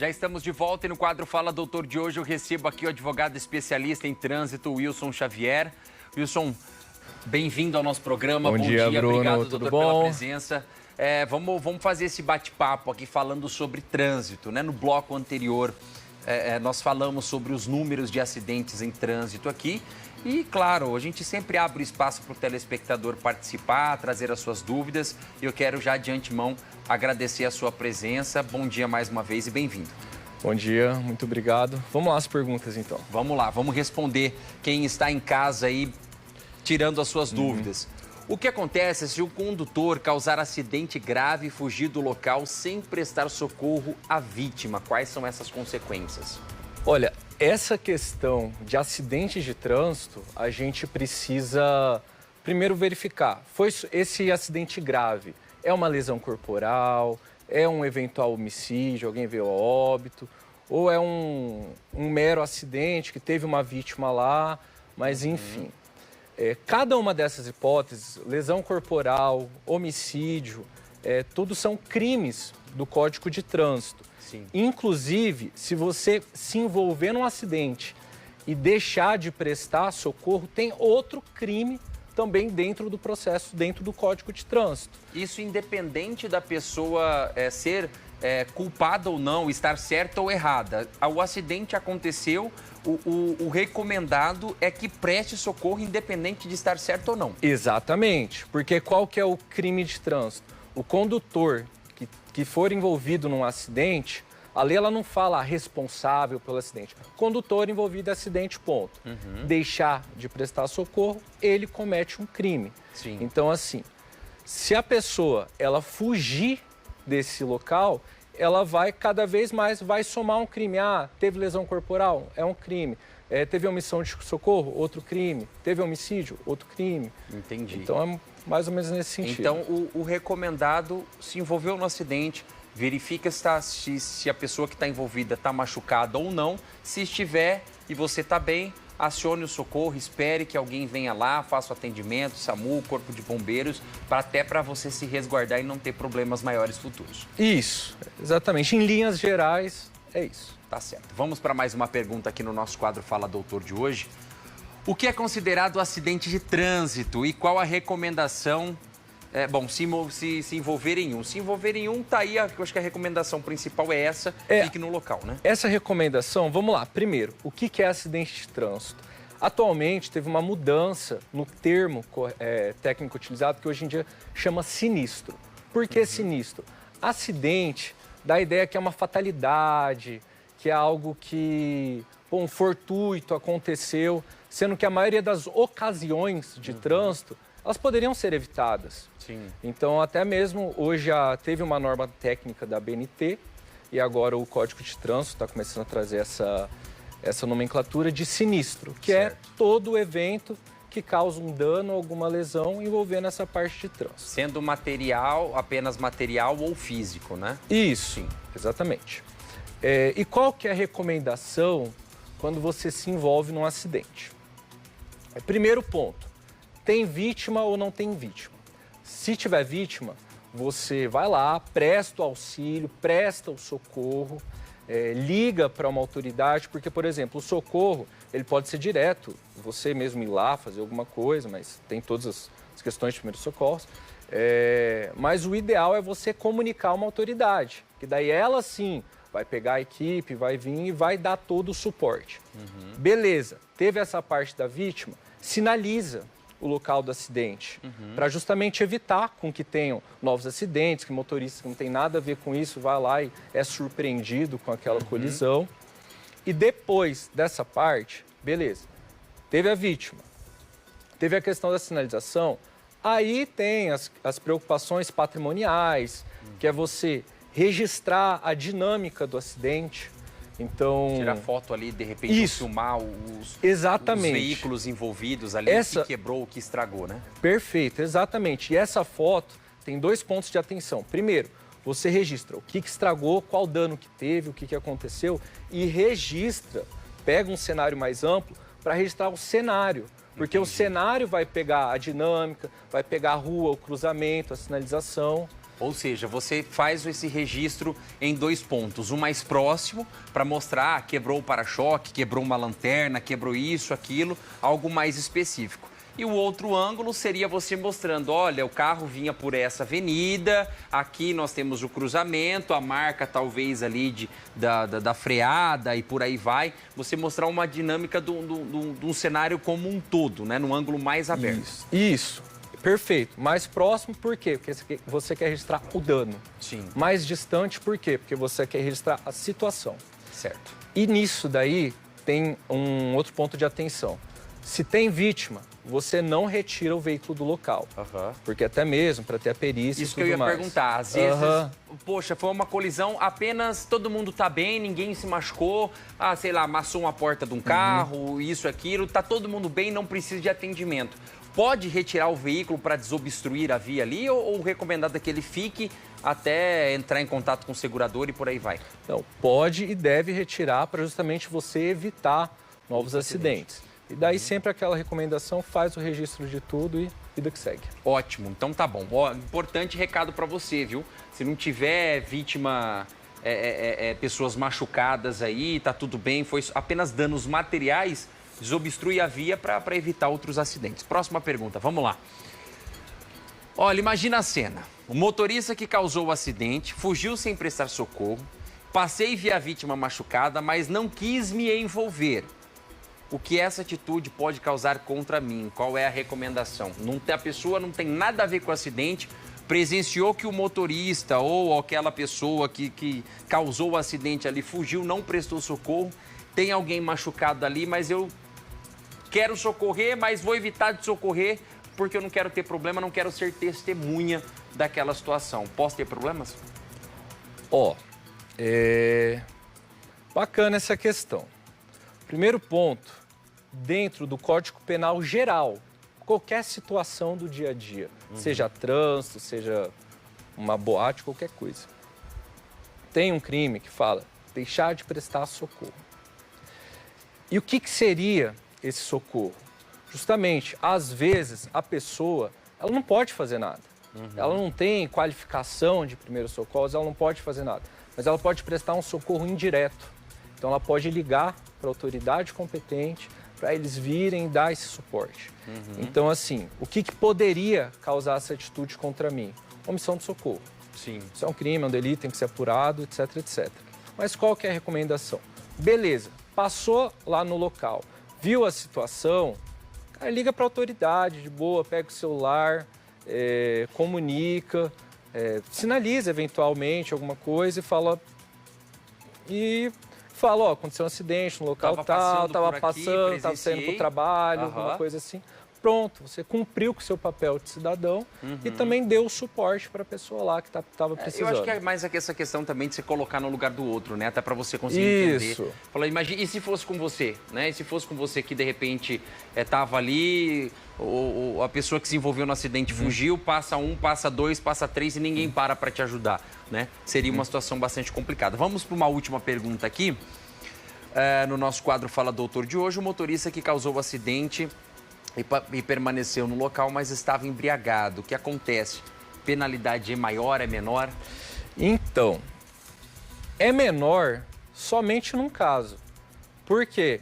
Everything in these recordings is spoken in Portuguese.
Já estamos de volta e no quadro Fala Doutor de hoje eu recebo aqui o advogado especialista em trânsito, Wilson Xavier. Wilson, bem-vindo ao nosso programa. Bom dia, Bruno. Obrigado, Tudo doutor, bom? pela presença. Vamos fazer esse bate-papo aqui falando sobre trânsito, né? No bloco anterior, nós falamos sobre os números de acidentes em trânsito aqui. E, claro, a gente sempre abre espaço para o telespectador participar, trazer as suas dúvidas. E eu quero já de antemão agradecer a sua presença. Bom dia mais uma vez e bem-vindo. Bom dia, muito obrigado. Vamos lá as perguntas, então. Vamos lá, vamos responder quem está em casa aí, tirando as suas dúvidas. O que acontece se o condutor causar acidente grave e fugir do local sem prestar socorro à vítima? Quais são essas consequências? Olha, essa questão de acidentes de trânsito, a gente precisa primeiro verificar. Foi esse acidente grave? É uma lesão corporal? É um eventual homicídio? Alguém veio a óbito? Ou é um mero acidente que teve uma vítima lá? Mas, enfim, cada uma dessas hipóteses, lesão corporal, homicídio, tudo são crimes do Código de Trânsito. Sim. Inclusive, se você se envolver num acidente e deixar de prestar socorro, tem outro crime também dentro do processo, dentro do Código de Trânsito. Isso independente da pessoa ser culpada ou não, estar certa ou errada. O acidente aconteceu, o recomendado é que preste socorro independente de estar certo ou não. Exatamente, porque qual que é o crime de trânsito? O condutor que for envolvido num acidente, a lei ela não fala responsável pelo acidente. Condutor envolvido em acidente, ponto. Deixar de prestar socorro, ele comete um crime. Sim. Então, assim, se a pessoa ela fugir desse local, ela vai cada vez mais vai somar um crime. Ah, teve lesão corporal? É um crime. Teve omissão de socorro? Outro crime. Teve homicídio? Outro crime. Entendi. Então, é mais ou menos nesse sentido. Então, o recomendado se envolveu no acidente, verifica se a pessoa que está envolvida está machucada ou não. Se estiver e você está bem, acione o socorro, espere que alguém venha lá, faça o atendimento, SAMU, Corpo de Bombeiros, até para você se resguardar e não ter problemas maiores futuros. Isso, exatamente. Em linhas gerais, é isso. Tá certo. Vamos para mais uma pergunta aqui no nosso quadro Fala Doutor de hoje. O que é considerado acidente de trânsito e qual a recomendação? Se envolver em um. Se envolver em um, tá aí, eu acho que a recomendação principal é essa, fique no local, né? Essa recomendação, vamos lá. Primeiro, o que é acidente de trânsito? Atualmente, teve uma mudança no termo técnico utilizado, que hoje em dia chama sinistro. Por que sinistro? Acidente dá a ideia que é uma fatalidade, que é algo que, fortuito, aconteceu, sendo que a maioria das ocasiões de trânsito, elas poderiam ser evitadas. Sim. Então, até mesmo hoje já teve uma norma técnica da BNT e agora o Código de Trânsito está começando a trazer essa nomenclatura de sinistro, que certo. é todo evento que causa um dano ou alguma lesão envolvendo essa parte de trânsito. Sendo material, apenas material ou físico, né? Isso, sim, exatamente. E qual que é a recomendação quando você se envolve num acidente? Primeiro ponto, tem vítima ou não tem vítima? Se tiver vítima, você vai lá, presta o auxílio, presta o socorro, liga para uma autoridade, porque, por exemplo, o socorro, ele pode ser direto, você mesmo ir lá fazer alguma coisa, mas tem todas as questões de primeiros socorros. Mas o ideal é você comunicar uma autoridade, que daí ela sim vai pegar a equipe, vai vir e vai dar todo o suporte. Beleza, teve essa parte da vítima, sinaliza o local do acidente, para justamente evitar com que tenham novos acidentes, que o motorista que não tem nada a ver com isso vai lá e é surpreendido com aquela colisão. E depois dessa parte, beleza, teve a vítima, teve a questão da sinalização, aí tem as preocupações patrimoniais, que é você registrar a dinâmica do acidente. Então, tirar foto ali, de repente, filmar os veículos envolvidos ali, o que quebrou, o que estragou, né? Perfeito, exatamente. E essa foto tem 2 pontos de atenção. Primeiro, você registra o que estragou, qual dano que teve, o que aconteceu e registra, pega um cenário mais amplo para registrar o cenário. Porque o cenário vai pegar a dinâmica, vai pegar a rua, o cruzamento, a sinalização. Ou seja, você faz esse registro em 2 pontos. Um mais próximo, para mostrar, quebrou o para-choque, quebrou uma lanterna, quebrou isso, aquilo, algo mais específico. E o outro ângulo seria você mostrando, olha, o carro vinha por essa avenida, aqui nós temos o cruzamento, a marca talvez ali da freada e por aí vai. Você mostrar uma dinâmica de um cenário como um todo, né? Num ângulo mais aberto. Isso. Perfeito. Mais próximo, por quê? Porque você quer registrar o dano. Sim. Mais distante, por quê? Porque você quer registrar a situação. Certo. E nisso daí tem um outro ponto de atenção. Se tem vítima, você não retira o veículo do local. Porque até mesmo para ter a perícia Isso e que eu ia mais. perguntar. Às vezes, poxa, foi uma colisão, apenas todo mundo tá bem, ninguém se machucou. Ah, sei lá, amassou uma porta de um carro, isso, aquilo. Tá todo mundo bem, não precisa de atendimento. Pode retirar o veículo para desobstruir a via ali ou o recomendado é que ele fique até entrar em contato com o segurador e por aí vai? Não, pode e deve retirar para justamente você evitar novos acidentes. E daí sempre aquela recomendação, faz o registro de tudo e vida que segue. Ótimo, então tá bom. Ó, importante recado para você, viu? Se não tiver vítima, pessoas machucadas aí, tá tudo bem, foi apenas danos materiais, desobstrui a via para evitar outros acidentes. Próxima pergunta, vamos lá. Olha, imagina a cena. O motorista que causou o acidente fugiu sem prestar socorro, passei e vi a vítima machucada, mas não quis me envolver. O que essa atitude pode causar contra mim? Qual é a recomendação? A pessoa não tem nada a ver com o acidente, presenciou que o motorista ou aquela pessoa que causou o acidente ali fugiu, não prestou socorro, tem alguém machucado ali, mas eu quero socorrer, mas vou evitar de socorrer porque eu não quero ter problema, não quero ser testemunha daquela situação. Posso ter problemas? Bacana essa questão. Primeiro ponto, dentro do Código Penal geral, qualquer situação do dia a dia, seja trânsito, seja uma boate, qualquer coisa. Tem um crime que fala deixar de prestar socorro. E o que seria esse socorro? Justamente, às vezes, a pessoa, ela não pode fazer nada. Ela não tem qualificação de primeiros socorros, ela não pode fazer nada. Mas ela pode prestar um socorro indireto. Então, ela pode ligar para a autoridade competente para eles virem dar esse suporte. Então, assim, o que poderia causar essa atitude contra mim? Omissão de socorro. Sim. Isso é um crime, é um delito, tem que ser apurado, etc, etc. Mas qual que é a recomendação? Beleza, passou lá no local, viu a situação, cara, liga para a autoridade, de boa, pega o celular, comunica, sinaliza eventualmente alguma coisa e fala, ó, aconteceu um acidente no local tal, estava passando, estava saindo para o trabalho, alguma coisa assim. Pronto, você cumpriu com o seu papel de cidadão e também deu o suporte para a pessoa lá que estava precisando. Eu acho que é mais essa questão também de se colocar no lugar do outro, né? Até para você conseguir entender. Fala, imagina, e se fosse com você, né? E se fosse com você que de repente estava ali, ou a pessoa que se envolveu no acidente fugiu, passa 1, passa 2, passa 3 e ninguém para te ajudar, né? Seria uma situação bastante complicada. Vamos para uma última pergunta aqui. No nosso quadro Fala Doutor de hoje, o motorista que causou o acidente e permaneceu no local, mas estava embriagado. O que acontece? Penalidade é maior, é menor? Então, é menor somente num caso. Porque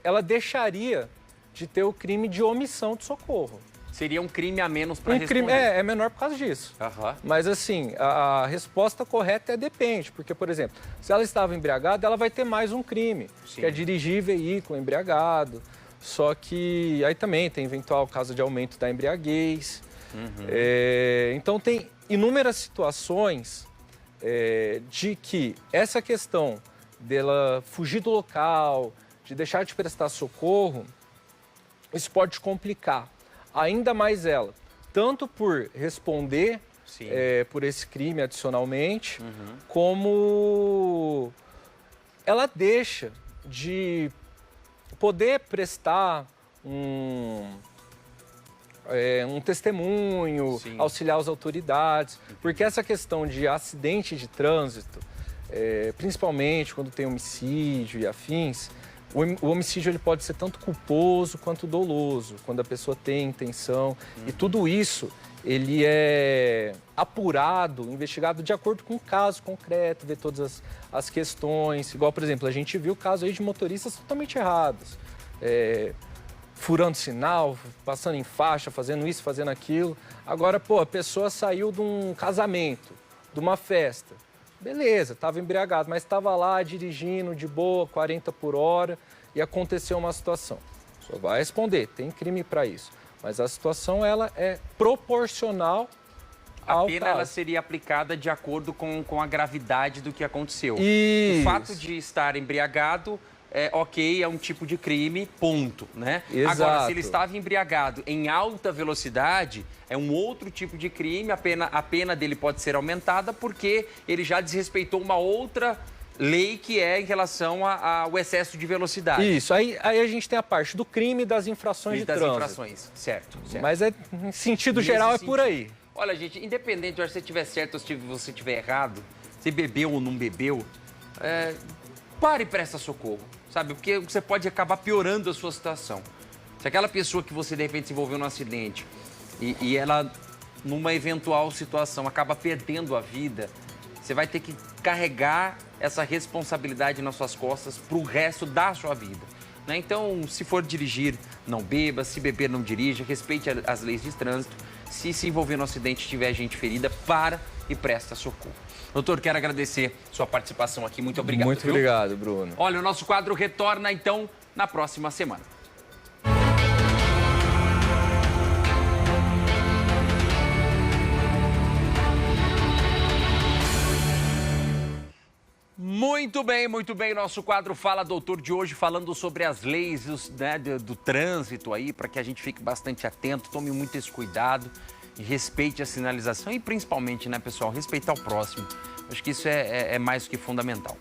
ela deixaria de ter o crime de omissão de socorro. Seria um crime a menos para responder. É menor por causa disso. Mas assim, a resposta correta depende. Porque, por exemplo, se ela estava embriagada, ela vai ter mais um crime. Sim. Que é dirigir veículo embriagado. Só que aí também tem eventual caso de aumento da embriaguez. Então tem inúmeras situações de que essa questão dela fugir do local, de deixar de prestar socorro, isso pode complicar ainda mais ela, tanto por responder por esse crime adicionalmente, como ela deixa de poder prestar um testemunho, auxiliar as autoridades, porque essa questão de acidente de trânsito, principalmente quando tem homicídio e afins, O homicídio ele pode ser tanto culposo quanto doloso, quando a pessoa tem intenção. E tudo isso ele é apurado, investigado de acordo com o caso concreto, ver todas as questões. Igual, por exemplo, a gente viu o caso aí de motoristas totalmente errados. Furando sinal, passando em faixa, fazendo isso, fazendo aquilo. Agora, pô, a pessoa saiu de um casamento, de uma festa. Beleza, estava embriagado, mas estava lá dirigindo de boa, 40 por hora, e aconteceu uma situação. Só vai responder, tem crime para isso. Mas a situação, ela é proporcional ao A pena caso. ela seria aplicada de acordo com a gravidade do que aconteceu. Isso. O fato de estar embriagado, é um tipo de crime, ponto, né? Exato. Agora, se ele estava embriagado em alta velocidade, é um outro tipo de crime, a pena dele pode ser aumentada porque ele já desrespeitou uma outra lei que é em relação ao excesso de velocidade. Isso, aí a gente tem a parte do crime e das infrações E de das trânsito. infrações, certo. Mas em sentido Nesse geral é sentido. por aí. Olha, gente, independente de se você estiver certo ou se você estiver errado, se bebeu ou não bebeu, pare e presta socorro, sabe? Porque você pode acabar piorando a sua situação. Se aquela pessoa que você, de repente, se envolveu num acidente e ela, numa eventual situação, acaba perdendo a vida, você vai ter que carregar essa responsabilidade nas suas costas para o resto da sua vida, né? Então, se for dirigir, não beba. Se beber, não dirija. Respeite as leis de trânsito. Se envolver no acidente e tiver gente ferida, para e presta socorro. Doutor, quero agradecer sua participação aqui. Muito obrigado. Muito obrigado, Bruno. Olha, o nosso quadro retorna, então, na próxima semana. Muito bem, muito bem. Nosso quadro Fala Doutor de hoje falando sobre as leis do trânsito aí, para que a gente fique bastante atento, tome muito esse cuidado e respeite a sinalização e principalmente, né, pessoal, respeitar o próximo. Acho que isso é mais do que fundamental.